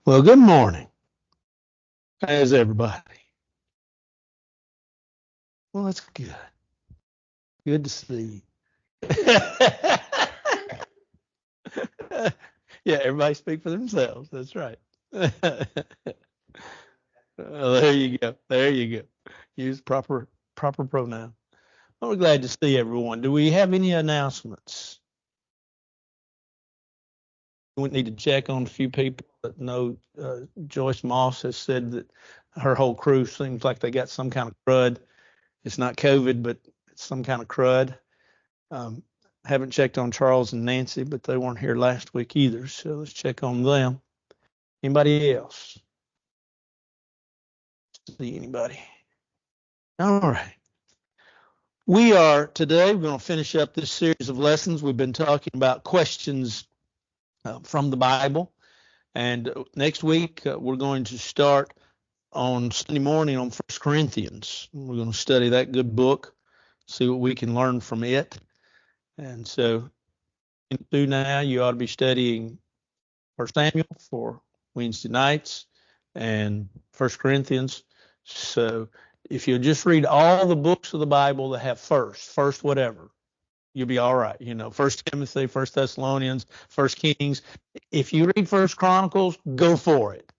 Well, good morning. How's everybody? Well, that's good. Good to see you. Yeah, everybody speak for themselves. That's right. Well, there you go. There you go. Use proper pronoun. Well, we're glad to see everyone. Do we have any announcements? We need to check on a few people that know Joyce Moss has said that her whole crew seems like they got some kind of crud. It's not COVID, but it's some kind of crud. Um, haven't checked on Charles and Nancy, but they weren't here last week either. So let's check on them. Anybody else? See anybody? All right. We are today, we're going to finish up this series of lessons. We've been talking about questions from the Bible. And next week, we're going to start on Sunday morning on 1 Corinthians. We're going to study that good book, see what we can learn from it. And so, through now, you ought to be studying 1 Samuel for Wednesday nights and 1 Corinthians. So if you just read all the books of the Bible that have first whatever, you'll be all right. You know, 1 Timothy, 1 Thessalonians, 1 Kings. If you read 1 Chronicles, go for it.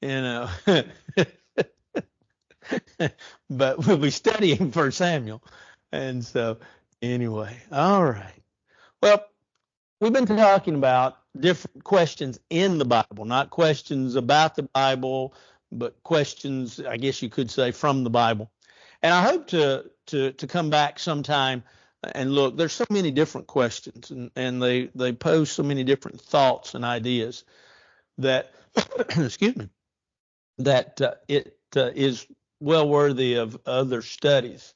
You know. But we'll be studying 1 Samuel. And so anyway, all right. Well, we've been talking about different questions in the Bible, not questions about the Bible, but questions, I guess you could say, from the Bible. And I hope to come back sometime and look. There's so many different questions, and they pose so many different thoughts and ideas that, excuse me, that it is well worthy of other studies.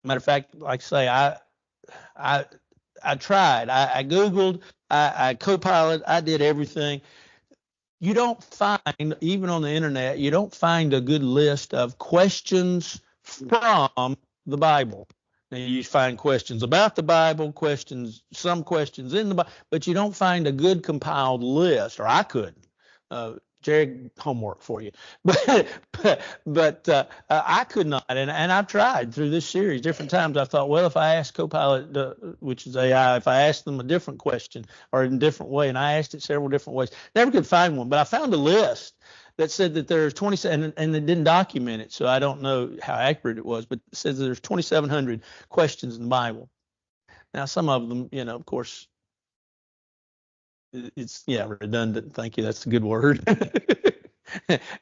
Matter of fact, like I say, I tried. I Googled, I Copilot, I did everything. You don't find, even on the internet, you don't find a good list of questions from the Bible. Now, you find questions about the Bible, some questions in the Bible, but you don't find a good compiled list, or I couldn't. Jerry, homework for you. But I could not, and I've tried through this series different times. I thought, well, if I ask Copilot, which is AI, if I asked them a different question or in a different way, and I asked it several different ways, never could find one. But I found a list that said that there's 27, and it didn't document it, so I don't know how accurate it was, but it says there's 2,700 questions in the Bible. Now, some of them, you know, of course, it's redundant. Thank you. That's a good word.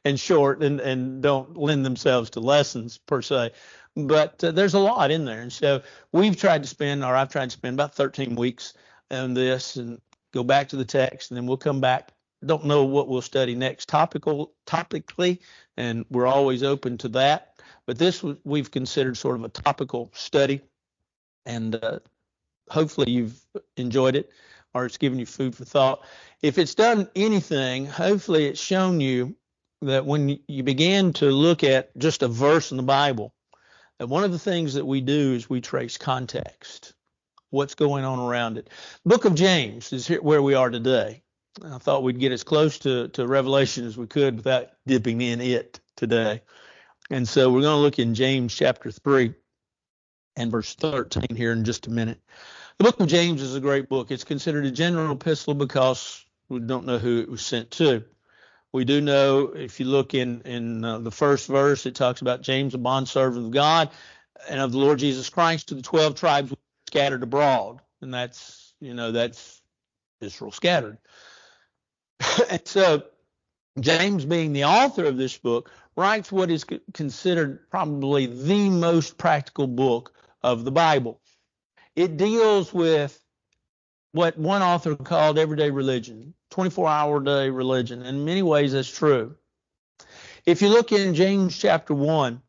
And short and don't lend themselves to lessons per se. But there's a lot in there. And so I've tried to spend about 13 weeks on this and go back to the text, and then we'll come back. Don't know what we'll study next topically, and we're always open to that. But this we've considered sort of a topical study, and hopefully you've enjoyed it, or it's given you food for thought. If it's done anything, hopefully it's shown you that when you begin to look at just a verse in the Bible, that one of the things that we do is we trace context, what's going on around it. Book of James is here where we are today. I thought we'd get as close to Revelation as we could without dipping in it today. And so we're going to look in James chapter 3 and verse 13 here in just a minute. The book of James is a great book. It's considered a general epistle because we don't know who it was sent to. We do know, if you look in the first verse, it talks about James, a bondservant of God and of the Lord Jesus Christ, to the 12 tribes scattered abroad. And that's Israel scattered. And so James, being the author of this book, writes what is considered probably the most practical book of the Bible. It deals with what one author called everyday religion, 24-hour day religion. In many ways, that's true. If you look in James chapter 1,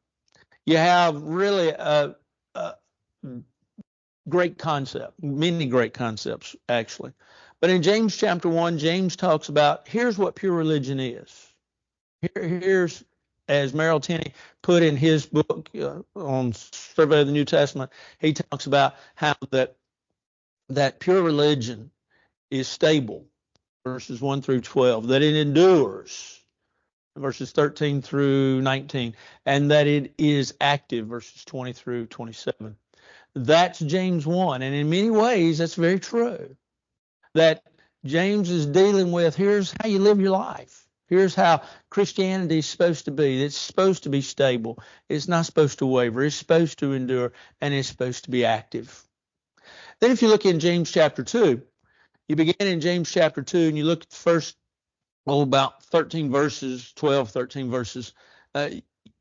you have really a great concept, many great concepts, actually. But in James chapter 1, James talks about, here's what pure religion is. Here's, as Merrill Tenney put in his book on Survey of the New Testament, he talks about how that pure religion is stable. verses 1 through 12, that it endures, verses 13 through 19, and that it is active, verses 20 through 27. That's James 1. And in many ways, that's very true. That James is dealing with, here's how you live your life. Here's how Christianity is supposed to be. It's supposed to be stable. It's not supposed to waver. It's supposed to endure, and it's supposed to be active. Then if you look in James chapter 2, you begin in James chapter 2, and you look at the first, about 13 verses, 12, 13 verses.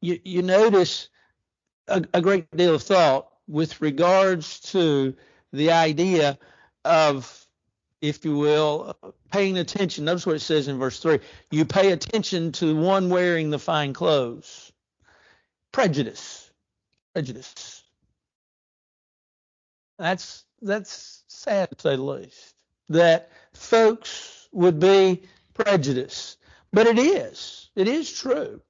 You notice a great deal of thought with regards to the idea of, if you will, paying attention. Notice what it says in verse 3. You pay attention to the one wearing the fine clothes. Prejudice. That's sad to say the least, that folks would be prejudiced. But it is true.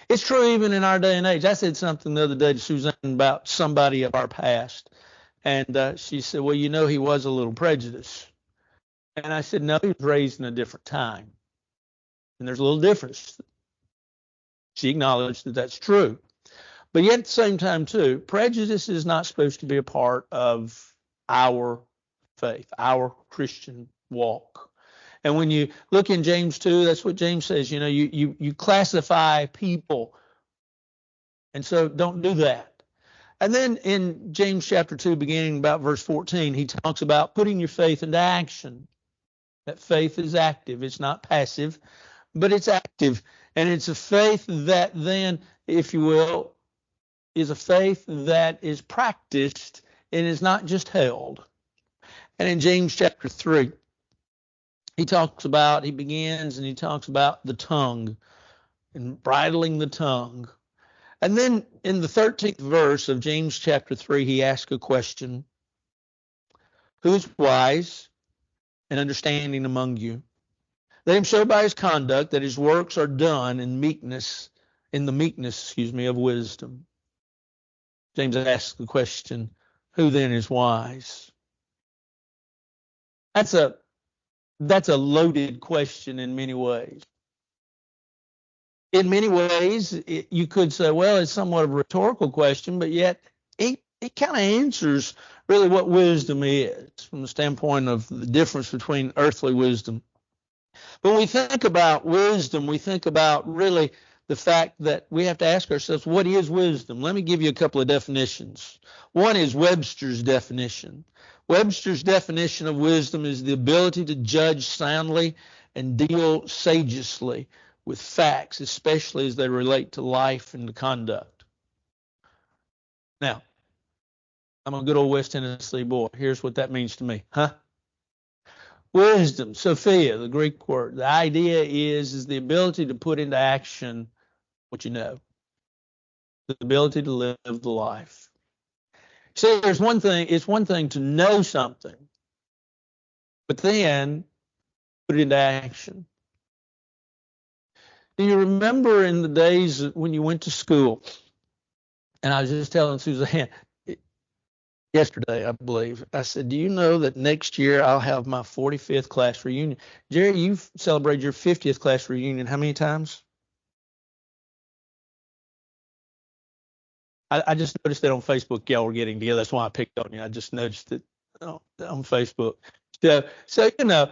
It's true even in our day and age. I said something the other day to Suzanne about somebody of our past, and she said, well, you know, he was a little prejudiced. And I said, no, he was raised in a different time. And there's a little difference. She acknowledged that that's true. But yet at the same time, too, prejudice is not supposed to be a part of our faith, our Christian walk. And when you look in James 2, that's what James says, you know, you classify people. And so don't do that. And then in James chapter 2, beginning about verse 14, he talks about putting your faith into action. That faith is active. It's not passive, but it's active. And it's a faith that then, if you will, is a faith that is practiced and is not just held. And in James chapter 3, he begins and he talks about the tongue and bridling the tongue. And then in the 13th verse of James chapter 3, he asks a question. Who is wise and understanding among you? Let him show by his conduct that his works are done in the meekness of wisdom. James asks the question, who then is wise? That's a loaded question in many ways. In many ways, you could say, well, it's somewhat of a rhetorical question, but yet it kind of answers really what wisdom is from the standpoint of the difference between earthly wisdom. But when we think about wisdom, we think about really the fact that we have to ask ourselves, what is wisdom? Let me give you a couple of definitions. One is Webster's definition. Webster's definition of wisdom is the ability to judge soundly and deal sagely with facts, especially as they relate to life and to conduct. Now, I'm a good old West Tennessee boy. Here's what that means to me. Wisdom, Sophia, the Greek word. The idea is the ability to put into action what you know. The ability to live the life. See, it's one thing to know something, but then put it into action. Do you remember in the days when you went to school? And I was just telling Suzanne yesterday, I believe, I said, do you know that next year I'll have my 45th class reunion? Jerry, you've celebrated your 50th class reunion how many times? I just noticed that on Facebook, y'all were getting together. That's why I picked on you. I just noticed it on Facebook. So you know,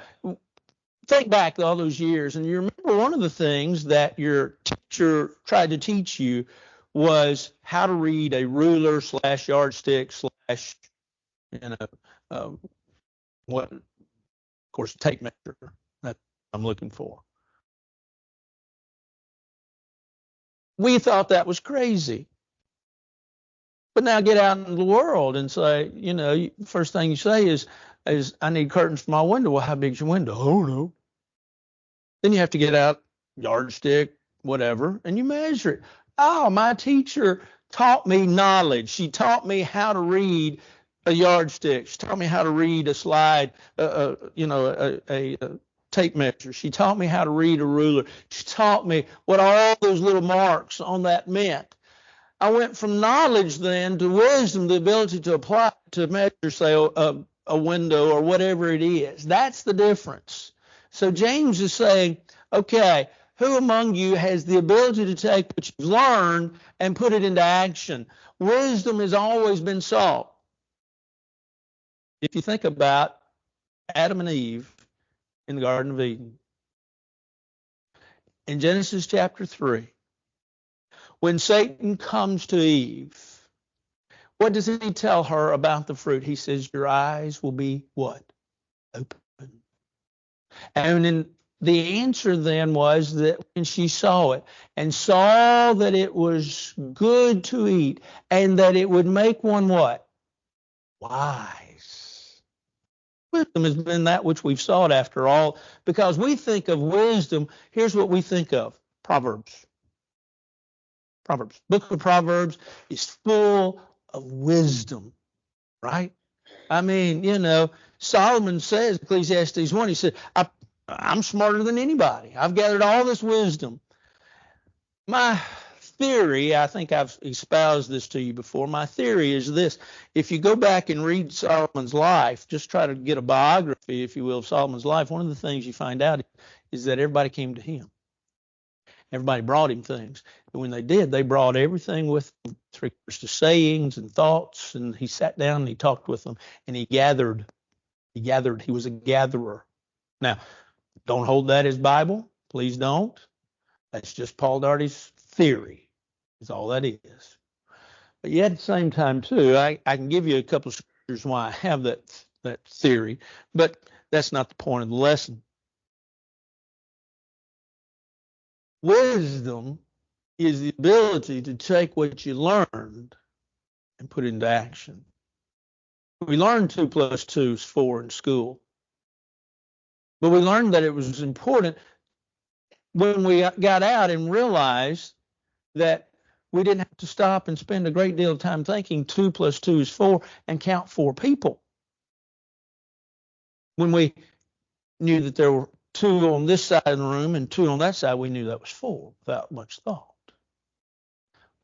think back to all those years, and you remember one of the things that your teacher tried to teach you was how to read a ruler / yardstick / what, of course, tape measure. That's what I'm looking for. We thought that was crazy. But now get out into the world and say, you know, first thing you say is I need curtains for my window. Well, how big's your window? Oh, no. Then you have to get out yardstick, whatever, and you measure it. Oh, my teacher taught me knowledge. She taught me how to read a yardstick. She taught me how to read a slide, a tape measure. She taught me how to read a ruler. She taught me what all those little marks on that meant. I went from knowledge then to wisdom, the ability to apply to measure, say, a window or whatever it is. That's the difference. So James is saying, okay, who among you has the ability to take what you've learned and put it into action? Wisdom has always been sought. If you think about Adam and Eve in the Garden of Eden, in Genesis chapter 3, when Satan comes to Eve, what does he tell her about the fruit? He says, your eyes will be what? Open. And then the answer then was that when she saw it and saw that it was good to eat and that it would make one what? Wise. Wisdom has been that which we've sought after all, because we think of wisdom. Here's what we think of. Proverbs. Book of Proverbs is full of wisdom, right? I mean, Solomon says, Ecclesiastes 1, he said, I'm smarter than anybody. I've gathered all this wisdom. My theory, I think I've espoused this to you before. My theory is this. If you go back and read Solomon's life, just try to get a biography, if you will, of Solomon's life, one of the things you find out is that everybody came to him. Everybody brought him things. And when they did, they brought everything with them, to sayings and thoughts. And he sat down and he talked with them and he gathered. He was a gatherer. Now, don't hold that as Bible. Please don't. That's just Paul Daugherty's theory. Is all that is. But yet at the same time, too, I can give you a couple of scriptures why I have that theory, but that's not the point of the lesson. Wisdom is the ability to take what you learned and put it into action. We learned 2 + 2 is 4 in school. But we learned that it was important when we got out and realized that we didn't have to stop and spend a great deal of time thinking 2 + 2 is 4 and count 4 people. When we knew that there were 2 on this side of the room and 2 on that side, we knew that was 4 without much thought.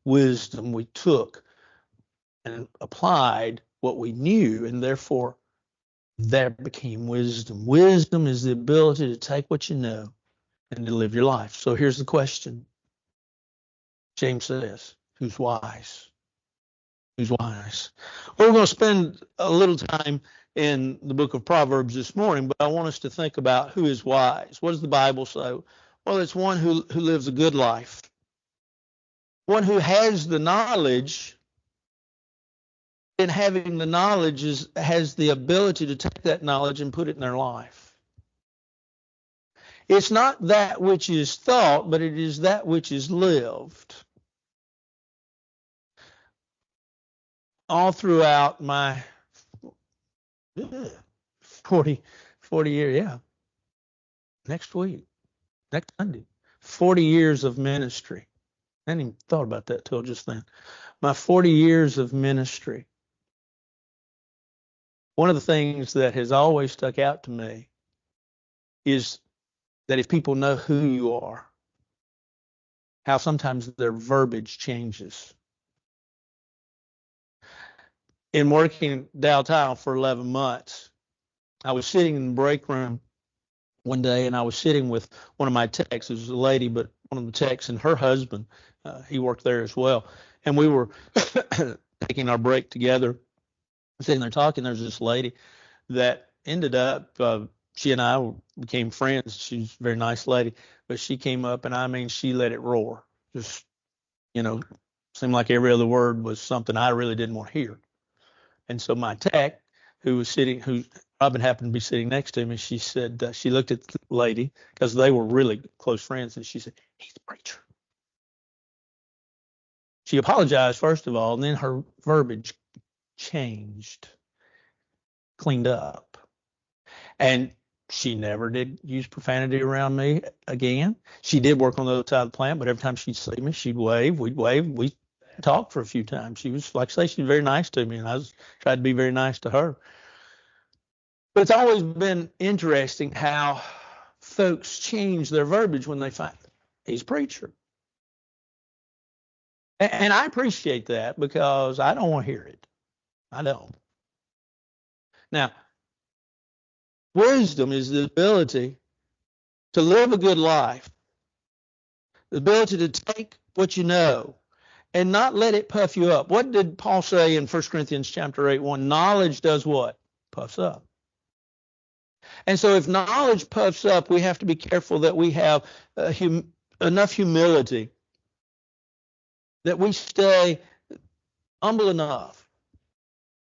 Wisdom, we took and applied what we knew, and therefore that became wisdom. Wisdom is the ability to take what you know and to live your life. So here's the question. James says, who's wise? Who's wise? Well, we're going to spend a little time in the book of Proverbs this morning, but I want us to think about who is wise. What does the Bible say? Well, it's one who lives a good life. One who has the knowledge, and having the knowledge has the ability to take that knowledge and put it in their life. It's not that which is thought, but it is that which is lived. All throughout my 40 years, yeah. Next Sunday, 40 years of ministry. I hadn't even thought about that till just then. My 40 years of ministry. One of the things that has always stuck out to me is that if people know who you are, how sometimes their verbiage changes. In working downtown for 11 months, I was sitting in the break room one day, and I was sitting with one of my techs. It was a lady, but one of the techs and her husband, he worked there as well. And we were taking our break together, sitting there talking. There's this lady that ended up, she and I became friends. She's a very nice lady, but she came up, and I mean, she let it roar. Just, seemed like every other word was something I really didn't want to hear. And so my tech, who Robin happened to be sitting next to me, she said, she looked at the lady, because they were really close friends, and she said, he's a preacher. She apologized, first of all, and then her verbiage changed, cleaned up. And she never did use profanity around me again. She did work on the other side of the plant, but every time she'd see me, she'd wave. We'd wave. We talked for a few times. She was, like I say, she was very nice to me, and I tried to be very nice to her. But it's always been interesting how folks change their verbiage when they find he's a preacher. And I appreciate that, because I don't want to hear it. I don't. Now, wisdom is the ability to live a good life, the ability to take what you know and not let it puff you up. What did Paul say in 1 Corinthians chapter 8:1? Knowledge does what? Puffs up. And so if knowledge puffs up, we have to be careful that we have enough humility, that we stay humble enough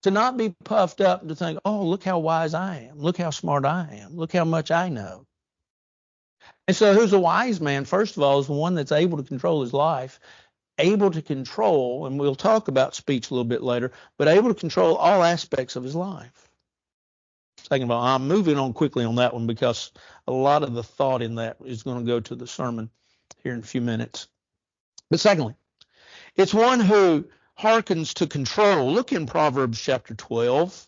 to not be puffed up and to think, oh, look how wise I am. Look how smart I am. Look how much I know. And so who's a wise man? First of all, is the one that's able to control his life, able to control, and we'll talk about speech a little bit later, but able to control all aspects of his life. Second of all, I'm moving on quickly on that one because a lot of the thought in that is going to go to the sermon here in a few minutes. But secondly, it's one who hearkens to control. Look in Proverbs chapter 12.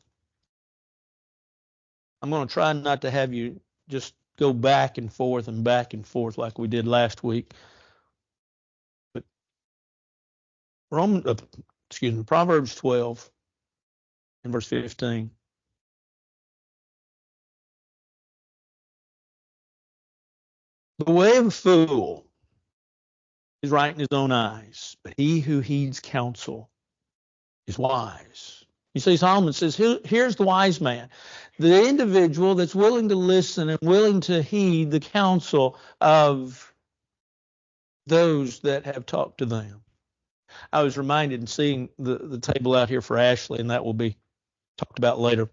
I'm going to try not to have you just go back and forth like we did last week. But Proverbs 12 and verse 15. The way of a fool is right in his own eyes, but he who heeds counsel is wise. You see, Solomon says, here's the wise man, the individual that's willing to listen and willing to heed the counsel of those that have talked to them. I was reminded in seeing the table out here for Ashley, and that will be talked about later.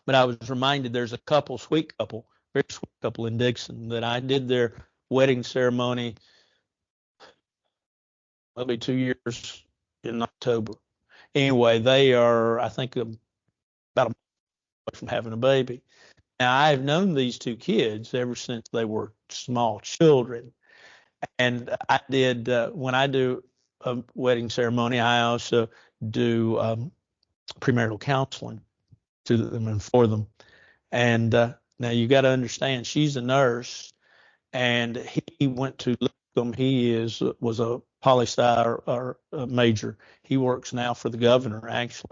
But I was reminded there's a couple, sweet couple, very sweet couple in Dixon that I did their wedding ceremony maybe 2 years in October. Anyway, they are, I think, about a month away from having a baby. Now, I've known these two kids ever since they were small children. And I did, when I do a wedding ceremony, I also do premarital counseling to them and for them. And now you got to understand, she's a nurse, and he went to Lipscomb. He was a poli-sci or a major. He works now for the governor, actually.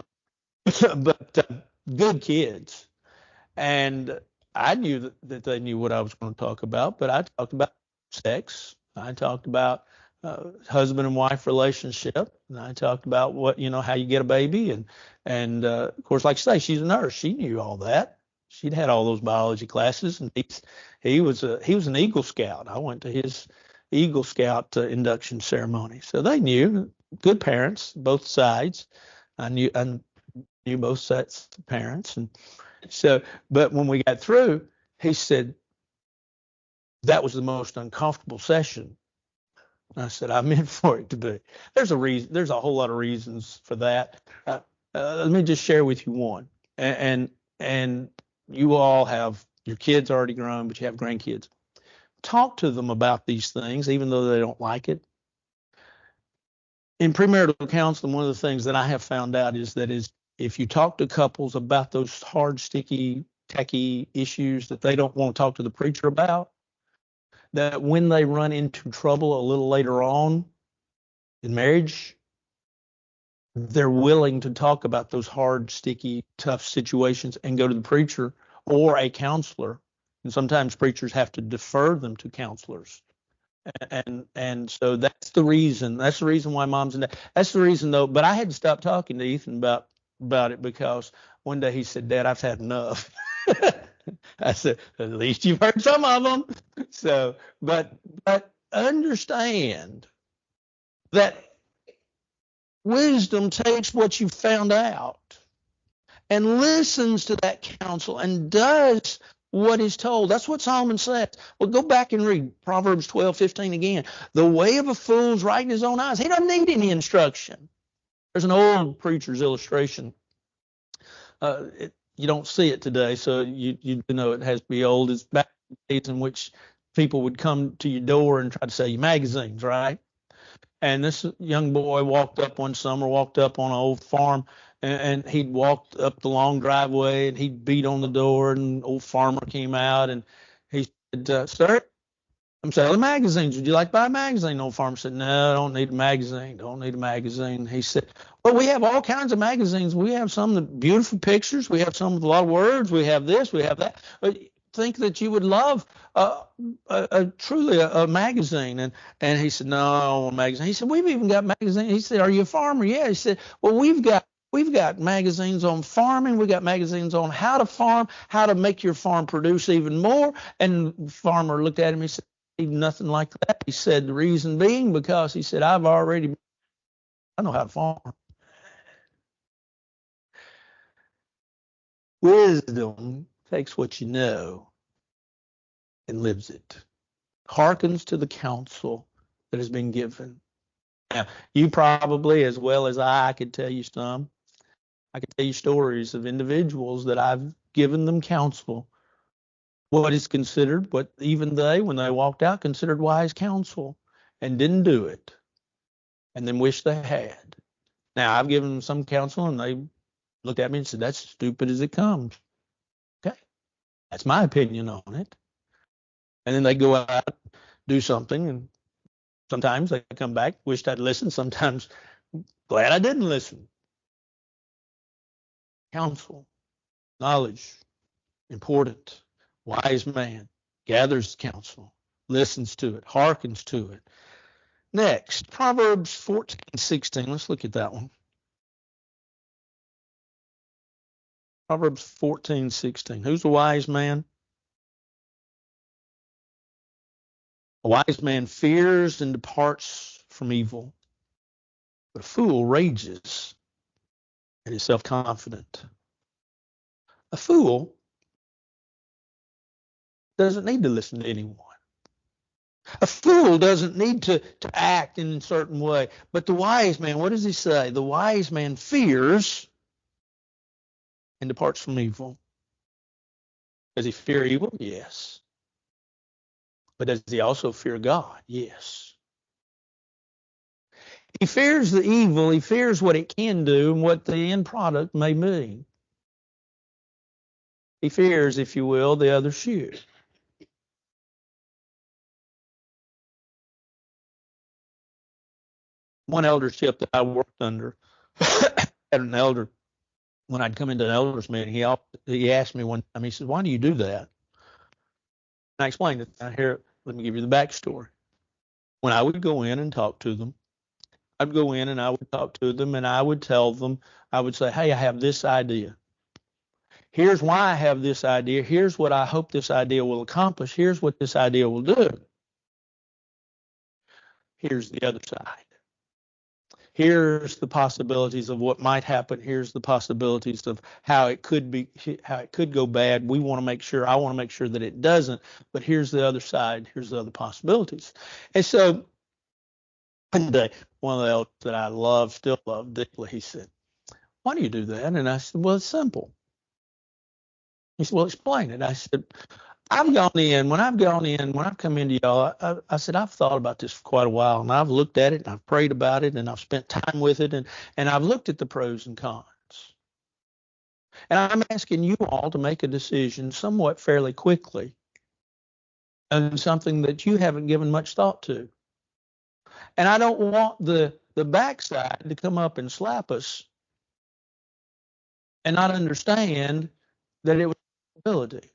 But good kids. And I knew that they knew what I was going to talk about, but I talked about sex. I talked about husband and wife relationship. And I talked about how you get a baby. And of course, like I say, she's a nurse. She knew all that. She'd had all those biology classes, and he was an Eagle Scout. I went to his Eagle Scout induction ceremony, so they knew. Good parents, both sides. I knew both sets of parents, and so. But when we got through, he said that was the most uncomfortable session. I said, I meant for it to be. There's a reason. There's a whole lot of reasons for that. Let me just share with you one, and you all have your kids already grown, but you have grandkids. Talk to them about these things, even though they don't like it. In premarital counseling, one of the things that I have found out is if you talk to couples about those hard, sticky, techie issues that they don't want to talk to the preacher about, that when they run into trouble a little later on in marriage, they're willing to talk about those hard, sticky, tough situations and go to the preacher or a counselor. And sometimes preachers have to defer them to counselors. And so that's the reason. That's the reason why moms and dads. That's the reason, though. But I had to stop talking to Ethan about it because one day he said, "Dad, I've had enough." I said, "At least you've heard some of them." So, but understand that wisdom takes what you found out and listens to that counsel and does what is told. That's what Solomon says. Well, go back and read Proverbs 12:15 again. The way of a fool's right in his own eyes. He doesn't need any instruction. There's an old preacher's illustration. You don't see it today, so you know it has to be old. It's back in the days in which people would come to your door and try to sell you magazines, right? And this young boy walked up one summer, walked up on an old farm, and he'd walked up the long driveway, and he'd beat on the door, and an old farmer came out, and he said, "Sir, I'm selling magazines. Would you like to buy a magazine?" The old farmer said, "No, I don't need a magazine. Don't need a magazine." He said, "Well, we have all kinds of magazines. We have some with beautiful pictures. We have some with a lot of words. We have this. We have that. But think that you would love truly a magazine. And he said, no, I don't want a magazine. He said, we've even got magazines. He said, are you a farmer? Yeah. He said, well, we've got magazines on farming. We got magazines on how to farm, how to make your farm produce even more. And the farmer looked at him. He said, nothing like that. He said, the reason being because he said, I know how to farm. Wisdom takes what you know and lives it, hearkens to the counsel that has been given. Now, you probably, as well as I could tell you some. I could tell you stories of individuals that I've given them counsel. What is considered, what even they, when they walked out, considered wise counsel and didn't do it, and then wish they had. Now, I've given them some counsel, and they looked at me and said, that's stupid as it comes. Okay, that's my opinion on it. And then they go out, do something, and sometimes they come back, wished I'd listened. Sometimes glad I didn't listen. Counsel, knowledge, important. Wise man gathers counsel, listens to it, hearkens to it. Next, Proverbs 14:16. Let's look at that one. Proverbs 14:16. Who's a wise man? A wise man fears and departs from evil, but a fool rages and is self-confident. A fool doesn't need to listen to anyone. A fool doesn't need to act in a certain way. But the wise man, what does he say? The wise man fears and departs from evil. Does he fear evil? Yes. But does he also fear God? Yes. He fears the evil. He fears what it can do and what the end product may be. He fears, if you will, the other shoe. One eldership that I worked under had an elder. When I'd come into an elders meeting, he asked me one time, he said, why do you do that? And I explained it. Here, let me give you the backstory. When I would go in and talk to them, I'd go in and I would talk to them and I would tell them, I would say, hey, I have this idea. Here's why I have this idea. Here's what I hope this idea will accomplish. Here's what this idea will do. Here's the other side. Here's the possibilities of what might happen. Here's the possibilities of how it could go bad. I want to make sure that it doesn't. But here's the other side. Here's the other possibilities. And so one day, one of the elders that I still love deeply, he said, why do you do that? And I said, well, it's simple. He said, well, explain it. I said, when I've come into y'all, I said, I've thought about this for quite a while, and I've looked at it, and I've prayed about it, and I've spent time with it, and I've looked at the pros and cons. And I'm asking you all to make a decision somewhat fairly quickly on something that you haven't given much thought to. And I don't want the backside to come up and slap us and not understand that it was a possibility.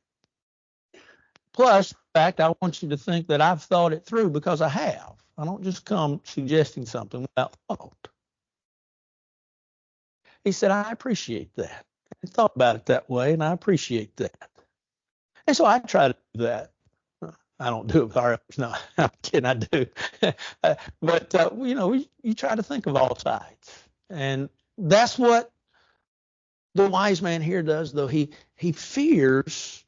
Plus, in fact, I want you to think that I've thought it through because I have. I don't just come suggesting something without thought. He said, I appreciate that. I thought about it that way, and I appreciate that. And so I try to do that. I don't do it with our others. No, I'm kidding, I do. But, you try to think of all sides. And that's what the wise man here does, though. He fears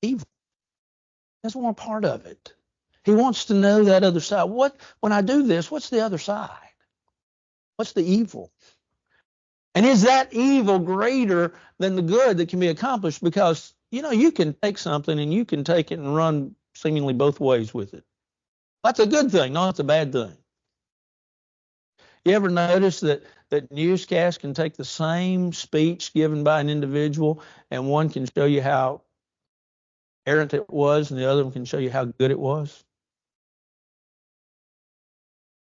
evil. That's one part of it. He wants to know that other side. When I do this, what's the other side? What's the evil? And is that evil greater than the good that can be accomplished? Because, you can take something and you can take it and run seemingly both ways with it. That's a good thing. No, it's a bad thing. You ever notice that newscasts can take the same speech given by an individual, and one can show you how errant it was, and the other one can show you how good it was?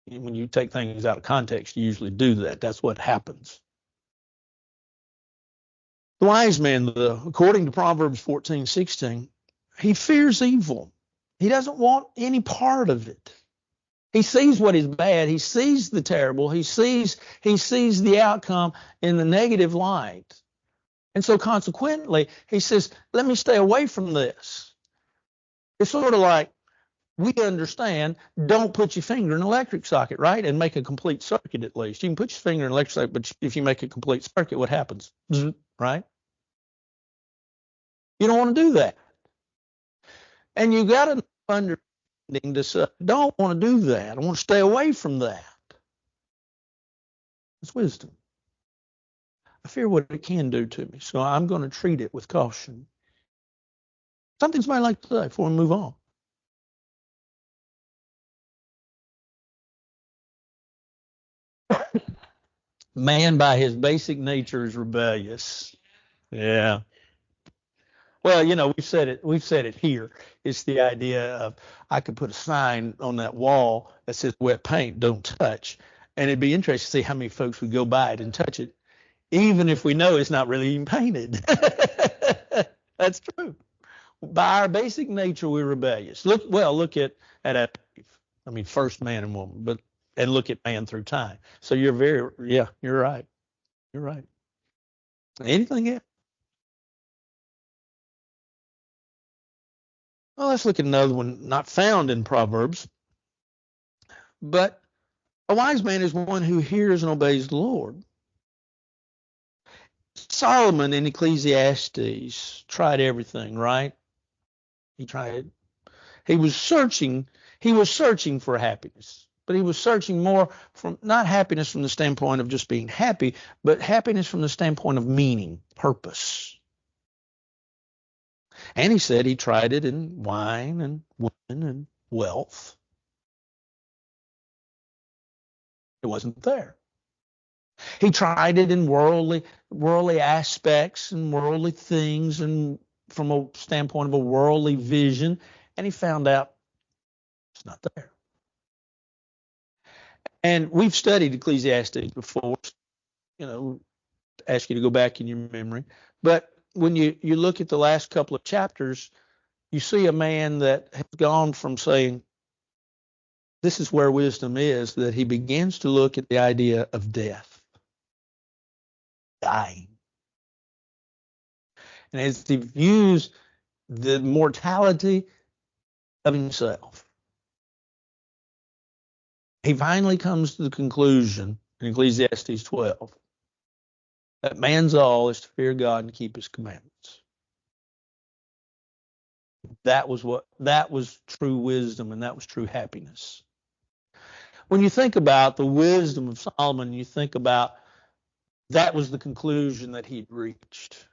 When you take things out of context, you usually do that. That's what happens. The wise man, according to Proverbs 14:16, he fears evil. He doesn't want any part of it. He sees what is bad. He sees the terrible. He sees the outcome in the negative light. And so consequently, he says, let me stay away from this. It's sort of like, we understand, don't put your finger in an electric socket, right? And make a complete circuit at least. You can put your finger in an electric socket, but if you make a complete circuit, what happens? Right? You don't want to do that. And you got to understanding to say, don't want to do that. I want to stay away from that. It's wisdom. I fear what it can do to me, so I'm going to treat it with caution. Something somebody like to say before we move on. Man, by his basic nature, is rebellious. Yeah. Well, we've said it here. It's the idea of, I could put a sign on that wall that says wet paint, don't touch. And it'd be interesting to see how many folks would go by it and touch it, even if we know it's not really even painted. That's true. By our basic nature, we're rebellious. Look at Adam. I mean, first man and woman, and look at man through time. So you're right. You're right. Anything else? Well, let's look at another one not found in Proverbs. But a wise man is one who hears and obeys the Lord. Solomon in Ecclesiastes tried everything, right? He tried. He was searching for happiness, but he was searching more from, not happiness from the standpoint of just being happy, but happiness from the standpoint of meaning, purpose. And he said he tried it in wine and women and wealth. It wasn't there. He tried it in worldly aspects and worldly things, and from a standpoint of a worldly vision, and he found out it's not there. And we've studied Ecclesiastes before, ask you to go back in your memory. But when you look at the last couple of chapters, you see a man that has gone from saying, this is where wisdom is, that he begins to look at the idea of death. Dying. And as he views the mortality of himself, he finally comes to the conclusion in Ecclesiastes 12 that man's all is to fear God and keep his commandments. That was true wisdom, and that was true happiness. When you think about the wisdom of Solomon, you think about that was the conclusion that he'd reached.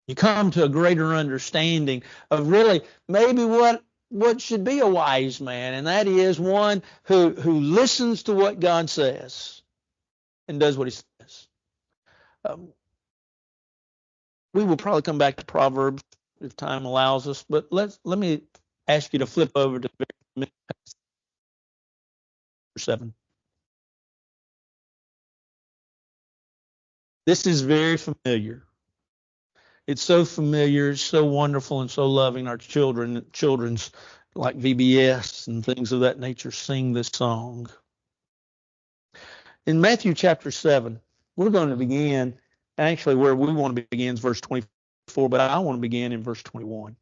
You come to a greater understanding of really maybe what should be a wise man, and that is one who listens to what God says and does what he says. We will probably come back to Proverbs if time allows us, but let me ask you to flip over to verse 7. This is very familiar. It's so familiar, it's so wonderful and so loving. Our children's like VBS and things of that nature sing this song. In Matthew chapter 7, we're going to begin, actually where we want to begin is verse 24, but I want to begin in verse 21.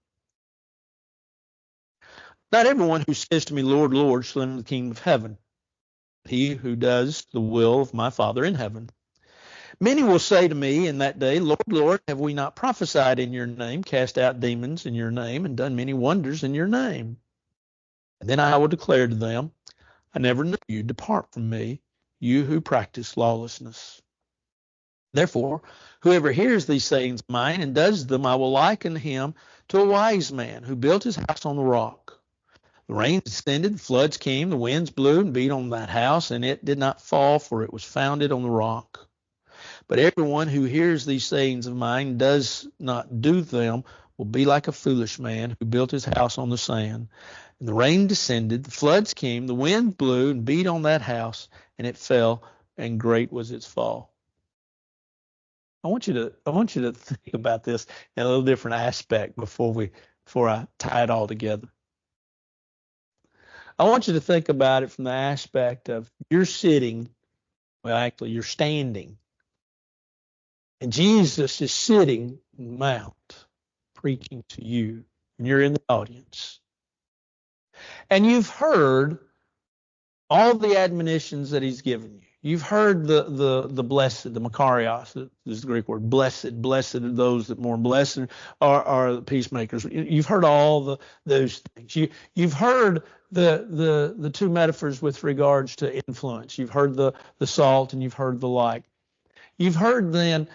Not everyone who says to me, Lord, Lord, shall enter the kingdom of heaven. He who does the will of my Father in heaven. Many will say to me in that day, Lord, Lord, have we not prophesied in your name, cast out demons in your name, and done many wonders in your name? And then I will declare to them, I never knew you. Depart from me, you who practice lawlessness. Therefore, whoever hears these sayings of mine and does them, I will liken him to a wise man who built his house on the rock. The rain descended, the floods came, the winds blew and beat on that house, and it did not fall, for it was founded on the rock. But everyone who hears these sayings of mine and does not do them will be like a foolish man who built his house on the sand. And the rain descended, the floods came, the wind blew and beat on that house, and it fell, and great was its fall. I want you to think about this in a little different aspect before I tie it all together. I want you to think about it from the aspect of you're sitting, well, actually, you're standing, and Jesus is sitting on the mount preaching to you, and you're in the audience. And you've heard all the admonitions that he's given you. You've heard the blessed, the Makarios, is the Greek word, blessed are those that mourn, blessed are the peacemakers. You've heard all those things. You've heard the two metaphors with regards to influence. You've heard the salt and you've heard the light. You've heard then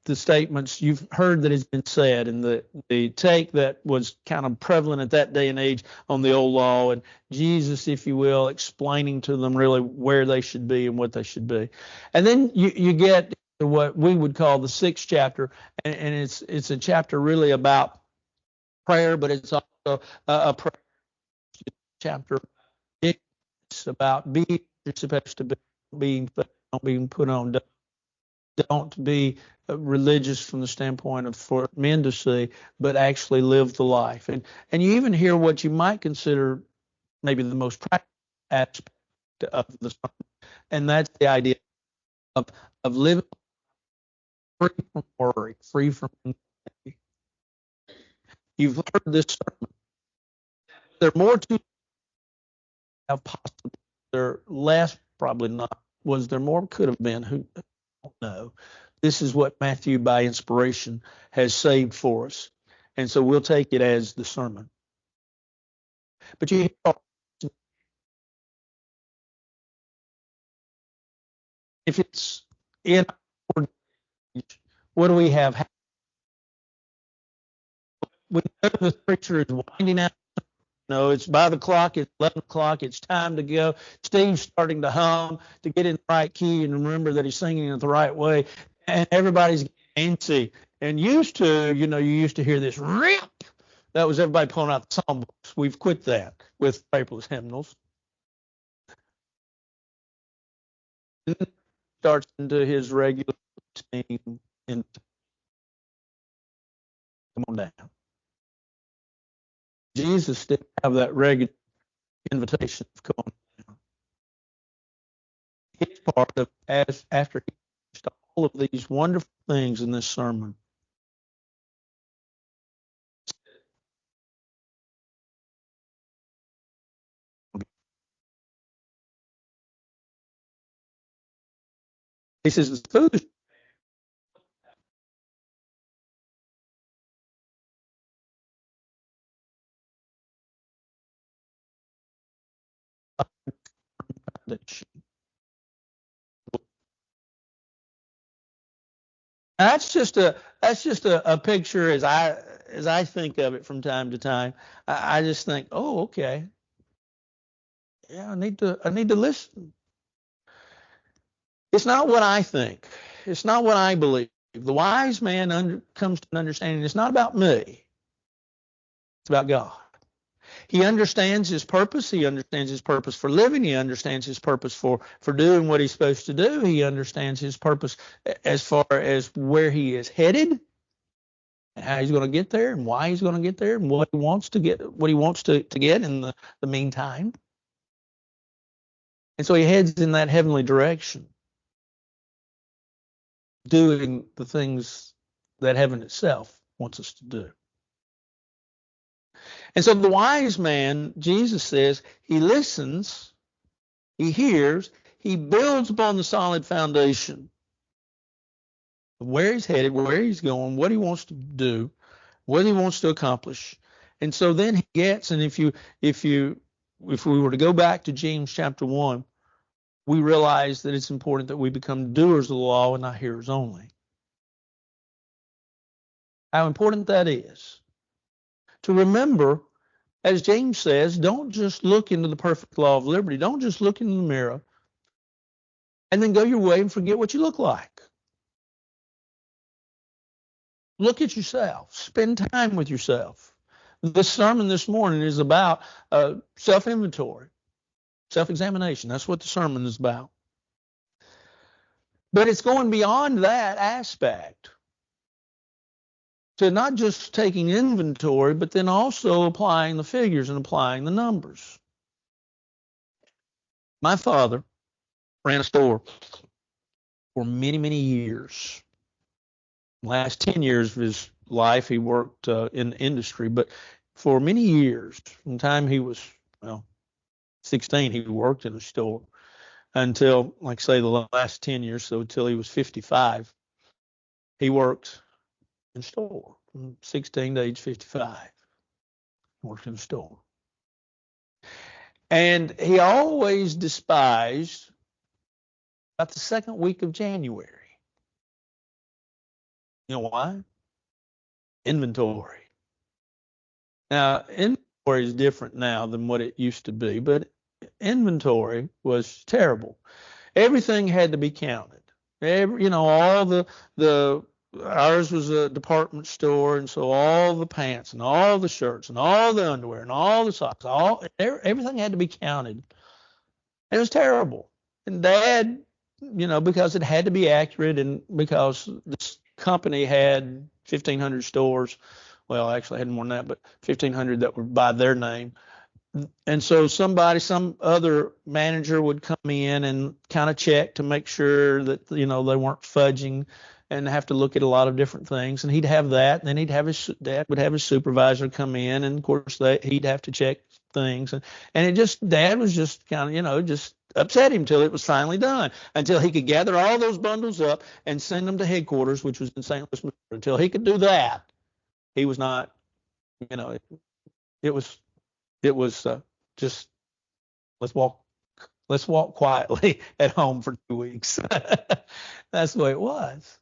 the statements you've heard that has been said, and the take that was kind of prevalent at that day and age on the old law, and Jesus, if you will, explaining to them really where they should be and what they should be. And then you get to what we would call the 6th chapter, and it's a chapter really about prayer, but it's also a prayer chapter. It's about being you're supposed to be, being put on. Don't be religious from the standpoint of for men to see, but actually live the life. And you even hear what you might consider maybe the most practical aspect of the sermon, and that's the idea of living free from worry, free from anxiety. You've heard this sermon. There are more to have possible. There are less, probably not. Was there more? Could have been. Who? Don't know. This is what Matthew, by inspiration, has saved for us. And so we'll take it as the sermon. But if it's in what do we have? We know the preacher is winding out. No, it's by the clock, it's 11 o'clock, it's time to go. Steve's starting to hum to get in the right key and remember that he's singing it the right way. And everybody's getting antsy. And you used to hear this rip. That was everybody pulling out the songbooks. We've quit that with paperless hymnals. Starts into his regular routine and come on down. Jesus didn't have that regular invitation of come on down. His part of after he finished all of these wonderful things in this sermon. He says the foolish foundation. That's just a picture as I think of it from time to time. I just think, oh, okay, yeah, I need to listen. It's not what I think. It's not what I believe. The wise man comes to an understanding. It's not about me. It's about God. He understands his purpose. He understands his purpose for living. He understands his purpose for doing what he's supposed to do. He understands his purpose as far as where he is headed, and how he's going to get there, and why he's going to get there, and what he wants to get in the meantime. And so he heads in that heavenly direction, doing the things that heaven itself wants us to do. And so the wise man, Jesus says, he listens, he hears, he builds upon the solid foundation of where he's headed, where he's going, what he wants to do, what he wants to accomplish. And so then he gets, and if we were to go back to James chapter 1, we realize that it's important that we become doers of the law and not hearers only. How important that is. To remember, as James says, don't just look into the perfect law of liberty. Don't just look into the mirror and then go your way and forget what you look like. Look at yourself. Spend time with yourself. The sermon this morning is about self-inventory, self-examination. That's what the sermon is about. But it's going beyond that aspect to not just taking inventory, but then also applying the figures and applying the numbers. My father ran a store for many, many years. Last 10 years of his life, he worked in the industry, but for many years, from the time he was, 16, he worked in a store until, like say, the last 10 years, so until he was 55, he worked in the store from 16 to age 55, worked in the store. And he always despised about the second week of January. You know why? Inventory. Now, inventory is different now than what it used to be, but inventory was terrible. Everything had to be counted. All the ours was a department store, and so all the pants and all the shirts and all the underwear and all the socks, everything had to be counted. It was terrible. And Dad, because it had to be accurate, and because this company had 1,500 stores. Well, actually, I had more than that, but 1,500 that were by their name. And so some other manager would come in and kind of check to make sure that, they weren't fudging, and have to look at a lot of different things. And he'd have that. And then Dad would have his supervisor come in. And of course, he'd have to check things. And Dad was just kind of, just upset him till it was finally done, until he could gather all those bundles up and send them to headquarters, which was in St. Louis, Missouri. Until he could do that, he was not, it was just let's walk quietly at home for 2 weeks. That's the way it was.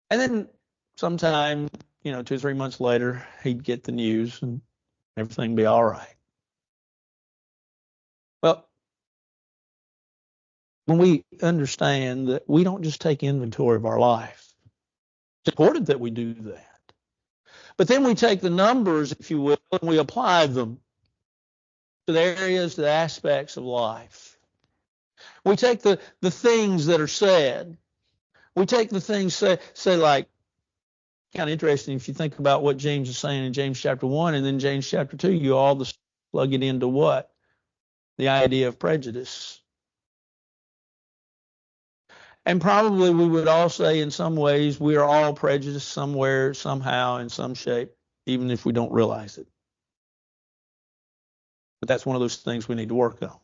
And then sometime, 2 or 3 months later, he'd get the news and everything be all right. Well, when we understand that we don't just take inventory of our life, it's important that we do that. But then we take the numbers, if you will, and we apply them to the areas, to the aspects of life. We take the things that are said. We take the things, say like, kind of interesting if you think about what James is saying in James chapter 1 and then James chapter 2, you all just plug it into what? The idea of prejudice. And probably we would all say in some ways we are all prejudiced somewhere, somehow, in some shape, even if we don't realize it. But that's one of those things we need to work on.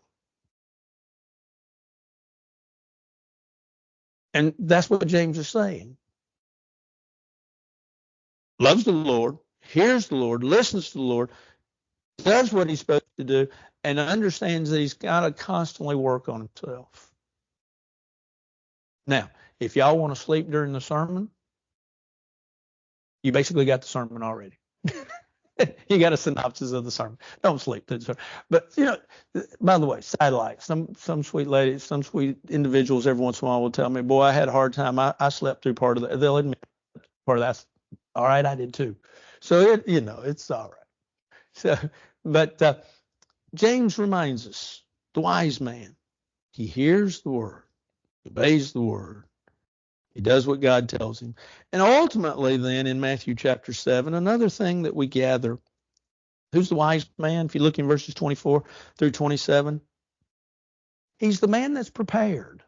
And that's what James is saying. Loves the Lord, hears the Lord, listens to the Lord, does what he's supposed to do, and understands that he's got to constantly work on himself. Now, if y'all want to sleep during the sermon, you basically got the sermon already. You got a synopsis of the sermon. Don't sleep. But, by the way, sidelight. Some sweet ladies, some sweet individuals every once in a while will tell me, boy, I had a hard time. I slept through part of that. They'll admit part of that's all right. I did too. So, it's all right. So, but James reminds us, the wise man, he hears the word, obeys the word. He does what God tells him. And ultimately then in Matthew chapter 7, another thing that we gather, who's the wise man? If you look in verses 24 through 27, he's the man that's prepared.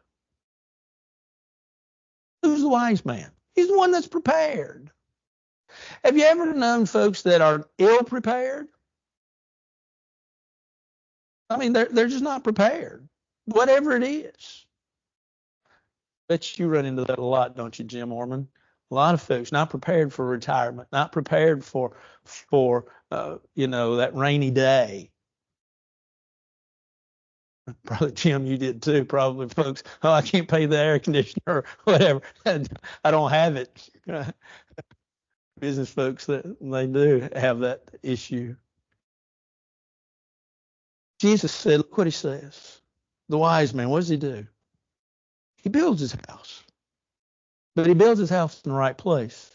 Who's the wise man? He's the one that's prepared. Have you ever known folks that are ill prepared? I mean, they're just not prepared, whatever it is. Bet you run into that a lot, don't you, Jim Orman? A lot of folks not prepared for retirement, not prepared for that rainy day. Probably, Jim, you did too. Probably, folks. Oh, I can't pay the air conditioner or whatever. I don't have it. Business folks, they do have that issue. Jesus said, look what he says. The wise man, what does he do? He builds his house. But he builds his house in the right place,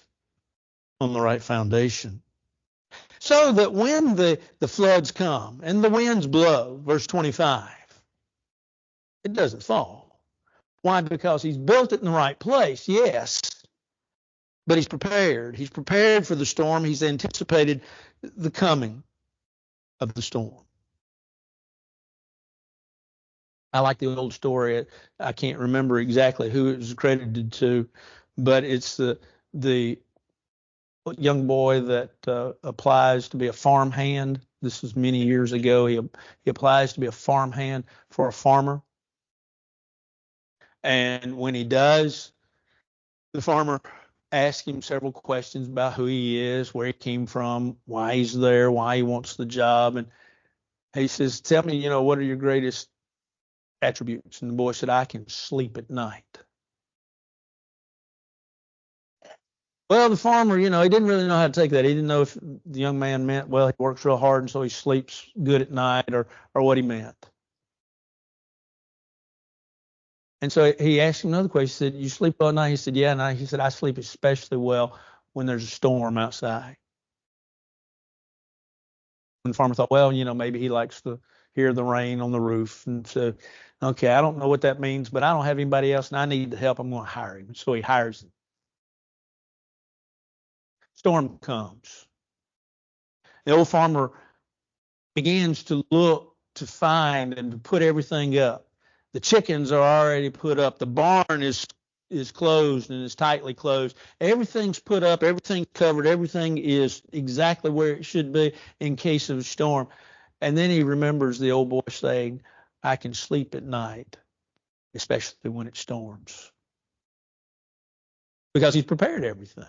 on the right foundation. So that when the floods come and the winds blow, verse 25, it doesn't fall. Why? Because he's built it in the right place, yes, but he's prepared. He's prepared for the storm. He's anticipated the coming of the storm. I like the old story. I can't remember exactly who it was credited to, but it's the young boy that applies to be a farmhand. This was many years ago. He applies to be a farmhand for a farmer. And when he does, the farmer asks him several questions about who he is, where he came from, why he's there, why he wants the job. And he says, tell me, what are your greatest attributes? And the boy said, I can sleep at night. Well, the farmer, he didn't really know how to take that. He didn't know if the young man meant, well, he works real hard and so he sleeps good at night, or what he meant. And so he asked him another question. He said, you sleep all night? He said, yeah. And he said, I sleep especially well when there's a storm outside. And the farmer thought, well, maybe he likes to hear the rain on the roof. And so, okay, I don't know what that means, but I don't have anybody else and I need the help. I'm going to hire him. So he hires him. Storm comes. The old farmer begins to look to find and to put everything up. The chickens are already put up. The barn is closed and is tightly closed. Everything's put up. Everything's covered. Everything is exactly where it should be in case of a storm. And then he remembers the old boy saying, I can sleep at night, especially when it storms. Because he's prepared everything.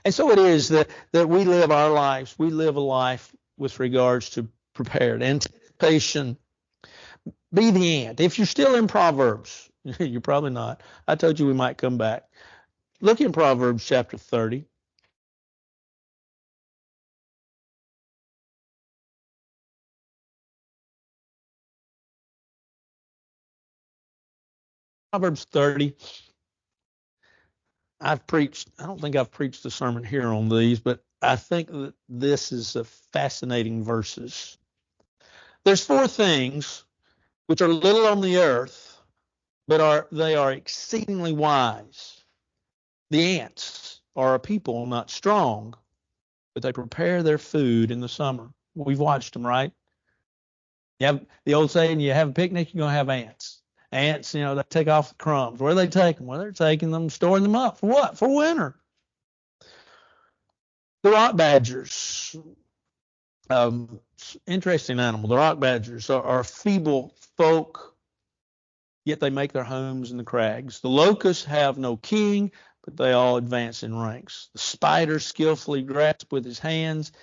And so it is that we live our lives. We live a life with regards to prepared. Anticipation. Be the ant. If you're still in Proverbs, you're probably not. I told you we might come back. Look in Proverbs chapter 30. Proverbs 30. I don't think I've preached a sermon here on these, but I think that this is a fascinating verses. There's 4 things which are little on the earth, but they are exceedingly wise. The ants are a people not strong, but they prepare their food in the summer. We've watched them, right? You have the old saying, you have a picnic, you're going to have ants. Ants, they take off the crumbs. Where are they taking them? Well, they're taking them, storing them up. For what? For winter. The rock badgers, interesting animal. The rock badgers are feeble folk, yet they make their homes in the crags. The locusts have no king, but they all advance in ranks. The spider skillfully grasps with his hands,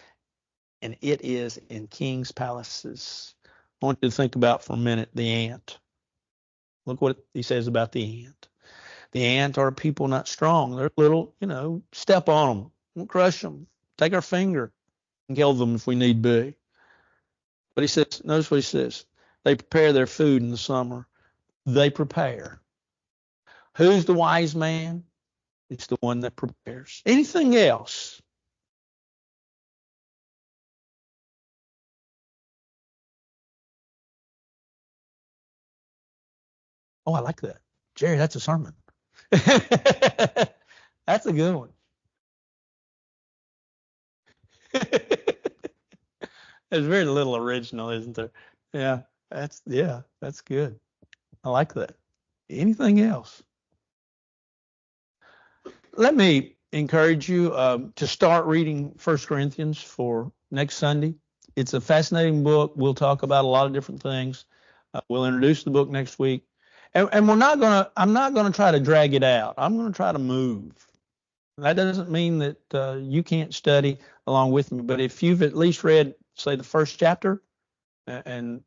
and it is in king's palaces. I want you to think about for a minute the ant. Look what he says about the ant. The ant are people not strong. They're little, step on them. We'll crush them. Take our finger and kill them if we need be. But he says, notice what he says. They prepare their food in the summer. They prepare. Who's the wise man? It's the one that prepares. Anything else? Oh, I like that. Jerry, that's a sermon. That's a good one. There's very little original, isn't there? Yeah, that's good. I like that. Anything else? Let me encourage you to start reading 1 Corinthians for next Sunday. It's a fascinating book. We'll talk about a lot of different things. We'll introduce the book next week. And I'm not going to try to drag it out. I'm going to try to move. That doesn't mean that you can't study along with me, but if you've at least read, say, the first chapter, and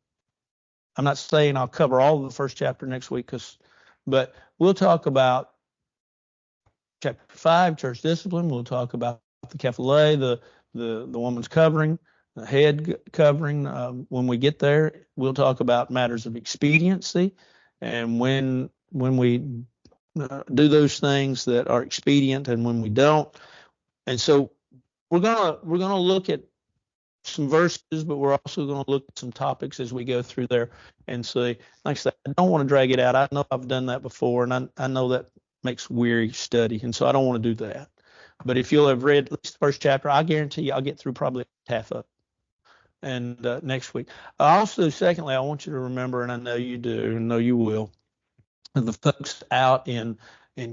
I'm not saying I'll cover all of the first chapter next week, but we'll talk about chapter 5, church discipline. We'll talk about the kephale, the woman's covering, the head covering. When we get there, we'll talk about matters of expediency, and when we do those things that are expedient and when we don't. And so we're gonna look at some verses, but we're also going to look at some topics as we go through there and see. Like I said, I don't want to drag it out. I know I've done that before, and I know that makes weary study, and so I don't want to do that. But if you'll have read at least the first chapter, I guarantee you I'll get through probably half of it. And next week. Also, secondly, I want you to remember, and I know you do, and know you will, the folks out in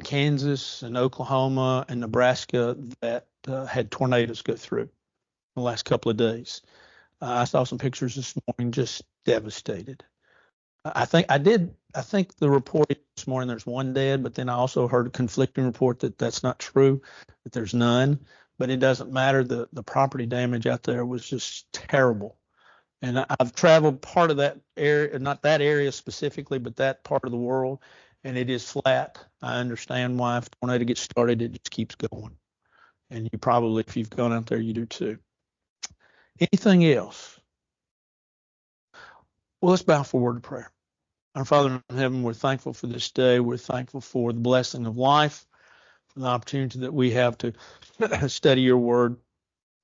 Kansas and Oklahoma and Nebraska that had tornadoes go through the last couple of days. I saw some pictures this morning, just devastated. I think the report this morning there's one dead, but then I also heard a conflicting report that that's not true, that there's none. But it doesn't matter. The property damage out there was just terrible. And I've traveled part of that area, not that area specifically, but that part of the world, and it is flat. I understand why if a tornado gets started, it just keeps going. And you probably, if you've gone out there, you do too. Anything else? Well, let's bow for a word of prayer. Our Father in heaven, we're thankful for this day. We're thankful for the blessing of life, for the opportunity that we have to study your word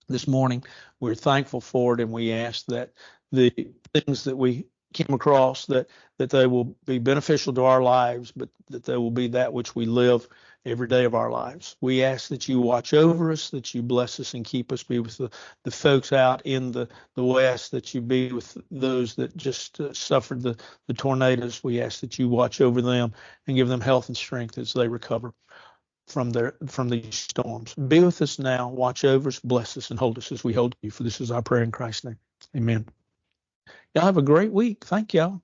this morning. We're thankful for it, and we ask that the things that we came across, that they will be beneficial to our lives, but that they will be that which we live every day of our lives. We ask that you watch over us, that you bless us and keep us, be with the folks out in the West, that you be with those that just suffered the tornadoes. We ask that you watch over them and give them health and strength as they recover from these storms. Be with us now, watch over us, bless us, and hold us as we hold you. For this is our prayer in Christ's name. Amen. Y'all have a great week. Thank y'all.